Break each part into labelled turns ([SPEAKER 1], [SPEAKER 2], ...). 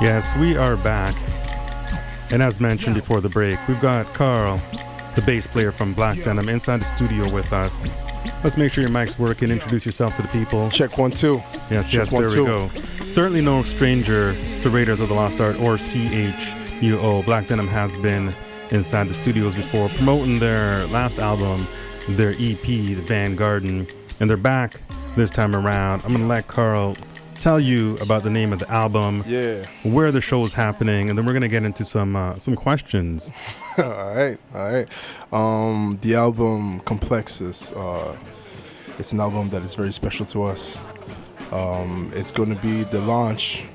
[SPEAKER 1] Yes, we are back. And as mentioned before the break, we've got Karl, the bass player from Blak Denim, inside the studio with us. Let's make sure your mic's working. Introduce yourself to the people.
[SPEAKER 2] Check 1 2.
[SPEAKER 1] Yes,
[SPEAKER 2] Check
[SPEAKER 1] yes,
[SPEAKER 2] 1,
[SPEAKER 1] there
[SPEAKER 2] 2.
[SPEAKER 1] we go. Certainly no stranger to Raiders of the Lost Art or CHUO. Blak Denim has been inside the studios before, promoting their last album, their EP, The Van Garden, and they're back this time around. I'm going to let Karl tell you about the name of the album, where the show is happening, and then we're going to get into some questions.
[SPEAKER 2] All right. The album Complexus, it's an album that is very special to us. It's going to be the launch,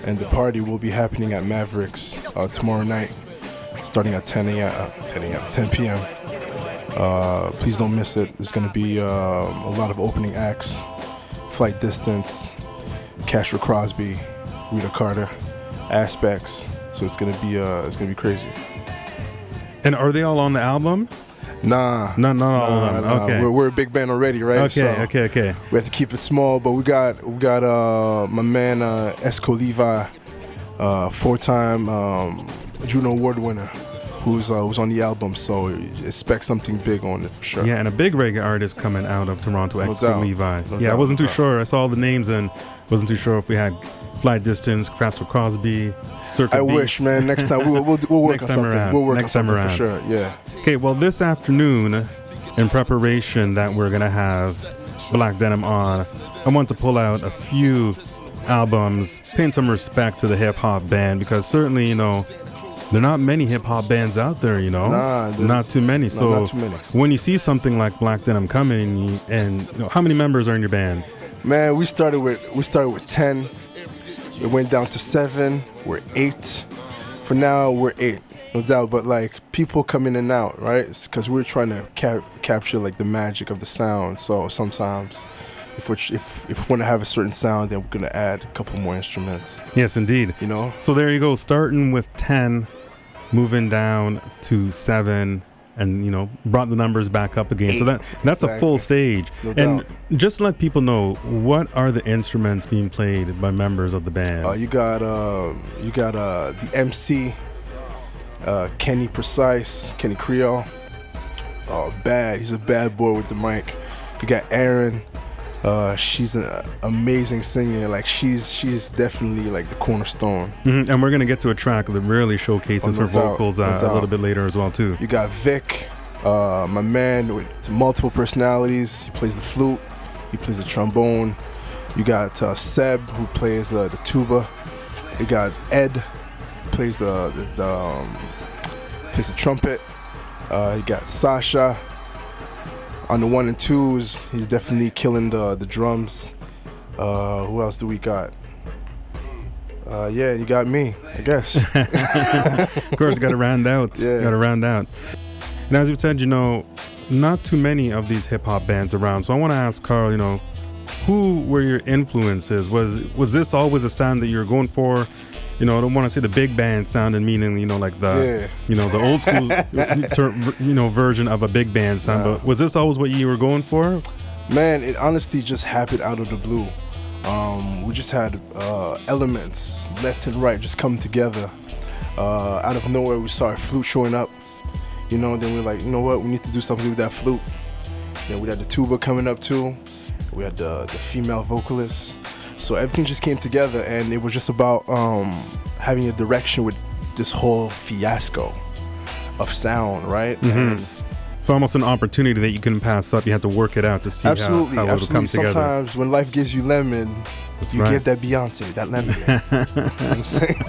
[SPEAKER 2] and the party will be happening at Mavericks tomorrow night, starting at 10 p.m. Please don't miss it. There's going to be a lot of opening acts, Flight Distance, Castro Crosby, Rita Carter, Aspects. So it's gonna be crazy.
[SPEAKER 1] And are they all on the album?
[SPEAKER 2] Nah,
[SPEAKER 1] not all of them.
[SPEAKER 2] Nah.
[SPEAKER 1] Okay,
[SPEAKER 2] We're a big band already, right?
[SPEAKER 1] Okay.
[SPEAKER 2] We have to keep it small, but we got my man Esco Levi, 4-time Juno Award winner, who's on the album, so expect something big on it for sure.
[SPEAKER 1] Yeah, and a big reggae artist coming out of Toronto, Esco Levi.
[SPEAKER 2] No
[SPEAKER 1] I
[SPEAKER 2] doubt,
[SPEAKER 1] wasn't too sure. I saw the names and wasn't too sure if we had Flight Distance, Castro Crosby, Circuit Beats.
[SPEAKER 2] Wish, man. Next time we'll work on something.
[SPEAKER 1] Around.
[SPEAKER 2] We'll work
[SPEAKER 1] next
[SPEAKER 2] on something
[SPEAKER 1] time around.
[SPEAKER 2] for sure. Yeah.
[SPEAKER 1] Okay, well, this afternoon, in preparation that we're gonna have Blak Denim on, I want to pull out a few albums, paying some respect to the hip hop band, because certainly, there are not many hip hop bands out there, not too many. So
[SPEAKER 2] not too many.
[SPEAKER 1] When you see something like Blak Denim coming, and how many members are in your band?
[SPEAKER 2] Man, we started with 10. It went down to 7. We're 8. For now, we're 8, no doubt. But like people come in and out, right? Because we're trying to capture like the magic of the sound. So sometimes, if we want to have a certain sound, then we're gonna add a couple more instruments.
[SPEAKER 1] Yes, indeed. So there you go. Starting with 10, moving down to 7. And brought the numbers back up again.
[SPEAKER 2] 8,
[SPEAKER 1] so that's exactly. A full stage.
[SPEAKER 2] No
[SPEAKER 1] and
[SPEAKER 2] doubt.
[SPEAKER 1] Just to let people know, what are the instruments being played by members of the band?
[SPEAKER 2] You got the MC, Kenny Precise, Kenny Creole. Bad. He's a bad boy with the mic. You got Aaron. She's an amazing singer. Like she's definitely like the cornerstone.
[SPEAKER 1] Mm-hmm. And we're gonna get to a track that really showcases her vocals a little bit later as well too.
[SPEAKER 2] You got Vic, my man with multiple personalities. He plays the flute. He plays the trombone. You got Seb, who plays the tuba. You got Ed, who plays the trumpet. You got Sasha. On the 1 and 2s, he's definitely killing the drums. Who else do we got? You got me, I guess.
[SPEAKER 1] Of course, got to round out.
[SPEAKER 2] Yeah.
[SPEAKER 1] Got to round out. And as you said, not too many of these hip hop bands around. So I want to ask Karl, who were your influences? Was this always a sound that you were going for? I don't want to say the big band sound and meaning, like the, the old school, version of a big band sound. But was this always what you were going for?
[SPEAKER 2] Man, it honestly just happened out of the blue. We just had elements left and right just come together. Out of nowhere, we saw a flute showing up. Then we're like, you know what? We need to do something with that flute. Then we had the tuba coming up too. We had the female vocalist. So everything just came together, and it was just about having a direction with this whole fiasco of sound, right?
[SPEAKER 1] Mm-hmm. So almost an opportunity that you couldn't pass up. You had to work it out to see how it would come together.
[SPEAKER 2] Sometimes when life gives you lemon, you get that Beyonce, that lemon. You know what I'm saying?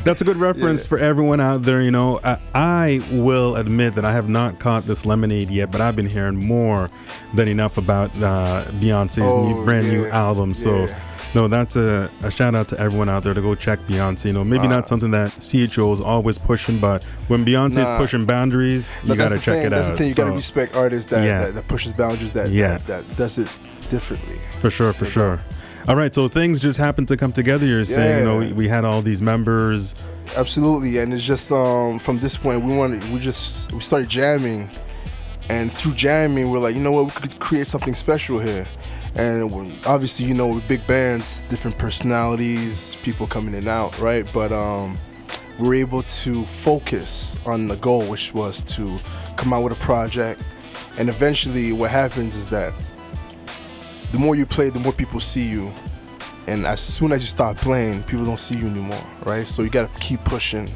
[SPEAKER 1] That's a good reference for everyone out there. I will admit that I have not caught this lemonade yet, but I've been hearing more than enough about Beyonce's brand new album. So no, that's a shout out to everyone out there to go check Beyonce. Maybe not something that CHUO is always pushing, but when Beyonce is pushing boundaries, you got to check it out.
[SPEAKER 2] That's the thing. You got to respect artists that pushes boundaries, that does it differently.
[SPEAKER 1] For sure. All right, so things just happened to come together. You're saying, we had all these members.
[SPEAKER 2] Absolutely, and it's just from this point we started jamming, and through jamming we're like, we could create something special here. And obviously, you know, with big bands, different personalities, people coming in and out, right? But we were able to focus on the goal, which was to come out with a project. And eventually what happens is that the more you play, the more people see you. And as soon as you stop playing, people don't see you anymore, right? So you got to keep pushing,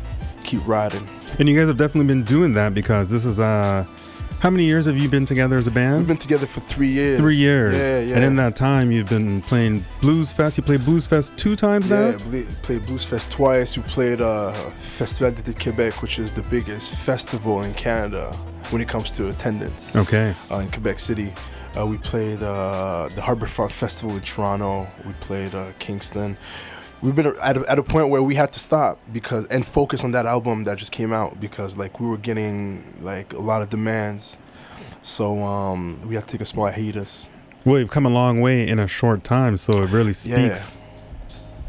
[SPEAKER 2] keep riding.
[SPEAKER 1] And you guys have definitely been doing that, because this is how many years have you been together as a band?
[SPEAKER 2] We've been together for 3 years.
[SPEAKER 1] 3 years.
[SPEAKER 2] Yeah.
[SPEAKER 1] And in that time, you've been playing Blues Fest. You played Blues Fest 2 times now?
[SPEAKER 2] Yeah, played Blues Fest twice. We played Festival de Québec, which is the biggest festival in Canada when it comes to attendance.
[SPEAKER 1] Okay.
[SPEAKER 2] In Quebec City. We played the Harbourfront Festival in Toronto. We played Kingston. We've been at a point where we had to stop and focus on that album that just came out, because like we were getting like a lot of demands. So we had to take a small hiatus.
[SPEAKER 1] Well, you've come a long way in a short time, so it really speaks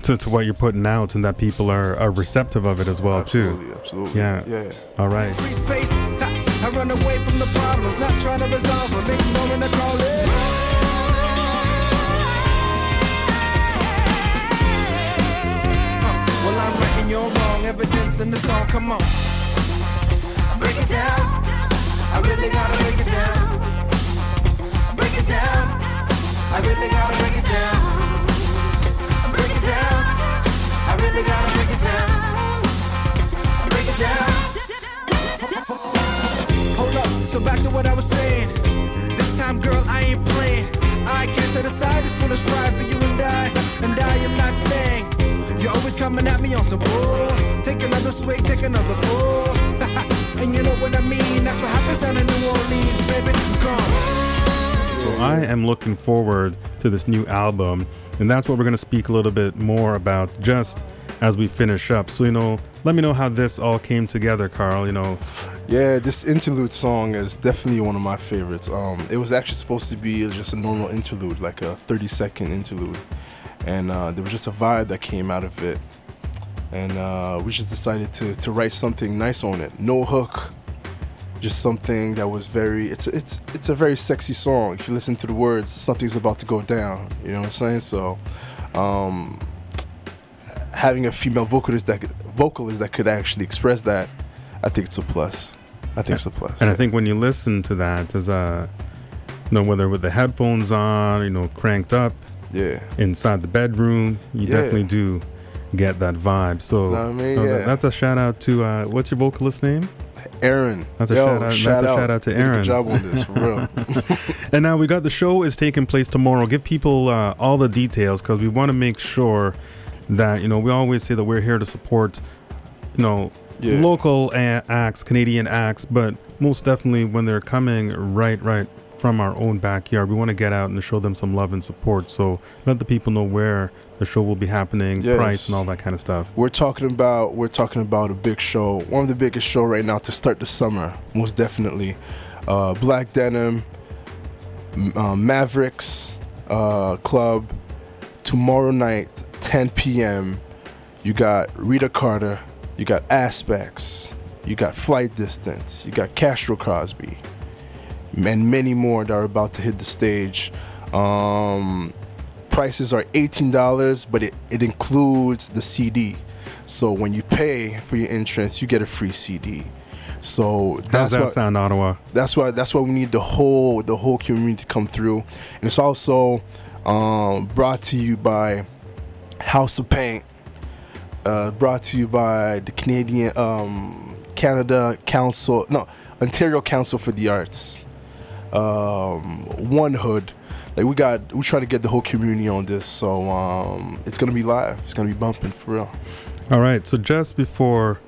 [SPEAKER 1] to what you're putting out, and that people are receptive of it as well, too.
[SPEAKER 2] Absolutely.
[SPEAKER 1] Yeah. All right.
[SPEAKER 3] I run away from the problems, not trying to resolve them, ignoring the calling. Well, I'm writing your wrong, evidence in the song, come on. Break it down, I really gotta break it down. Break it down, I really gotta break it down. Break it down, I really gotta break it down. Break it down. Hold up, so back to what I was saying. This time, girl, I ain't playing. I can't set aside this foolish pride for you and I am not staying. You're always coming at me on some bull. Take another swig, take another pull. And you know what I mean, that's what happens down in New Orleans, baby, come.
[SPEAKER 1] So I am looking forward to this new album, and that's what we're going to speak a little bit more about just as we finish up. So, you know, let me know how this all came together, Karl, you know.
[SPEAKER 2] Yeah, this interlude song is definitely one of my favorites. It was actually supposed to be just a normal interlude, like a 30-second interlude. And there was just a vibe that came out of it. And we just decided to write something nice on it. No hook, just something that was it's a very sexy song. If you listen to the words, something's about to go down, you know what I'm saying? So having a female vocalist that could actually express that, I think it's a plus.
[SPEAKER 1] And I think when you listen to that, as you know, whether with the headphones on, you know, cranked up, inside the bedroom, you definitely do get that vibe. So
[SPEAKER 2] you know what I mean?
[SPEAKER 1] That's a shout out to what's your vocalist name?
[SPEAKER 2] Aaron.
[SPEAKER 1] That's a shout out to Aaron.
[SPEAKER 2] Good job on this, for real.
[SPEAKER 1] And now the show is taking place tomorrow. Give people all the details, because we want to make sure that, you know, we always say that we're here to support, you know, local acts, Canadian acts, but most definitely when they're coming right from our own backyard, we want to get out and show them some love and support. So let the people know where the show will be happening, price, and all that kind of stuff.
[SPEAKER 2] We're talking about a big show, one of the biggest show right now to start the summer, most definitely. Blak Denim, Mavericks Club, tomorrow night, 10 p.m. You got Rita Carter, you got Aspects, you got Flight Distance, you got Castro Crosby, and many more that are about to hit the stage. Prices are $18, but it includes the CD. So when you pay for your entrance, you get a free CD. So
[SPEAKER 1] that's that sound, Ottawa.
[SPEAKER 2] That's why we need the whole community to come through. And it's also brought to you by House of Paint. Brought to you by the Ontario Council for the Arts. One Hood. Like we're trying to get the whole community on this, so it's gonna be live. It's gonna be bumping for real.
[SPEAKER 1] All right. So just before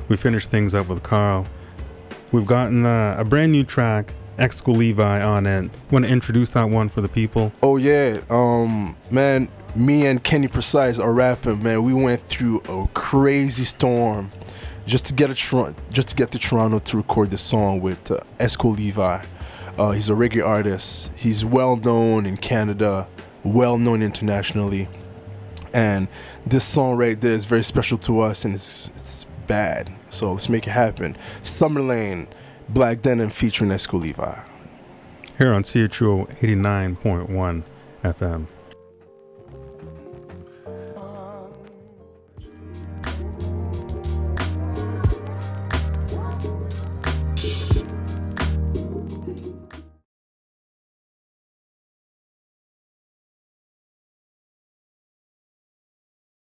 [SPEAKER 1] we finish things up with Karl, we've gotten a brand new track, Exco Levi, on it. Want to introduce that one for the people?
[SPEAKER 2] Oh yeah, man. Me and Kenny Precise are rapping. Man, we went through a crazy storm just to get to Toronto to record this song with Exco Levi. He's a reggae artist. He's well known in Canada, well known internationally, and this song right there is very special to us, and it's bad. So let's make it happen. Summer Lane, Blak Denim featuring Exco Levi.
[SPEAKER 1] Here on CHUO 89.1 FM.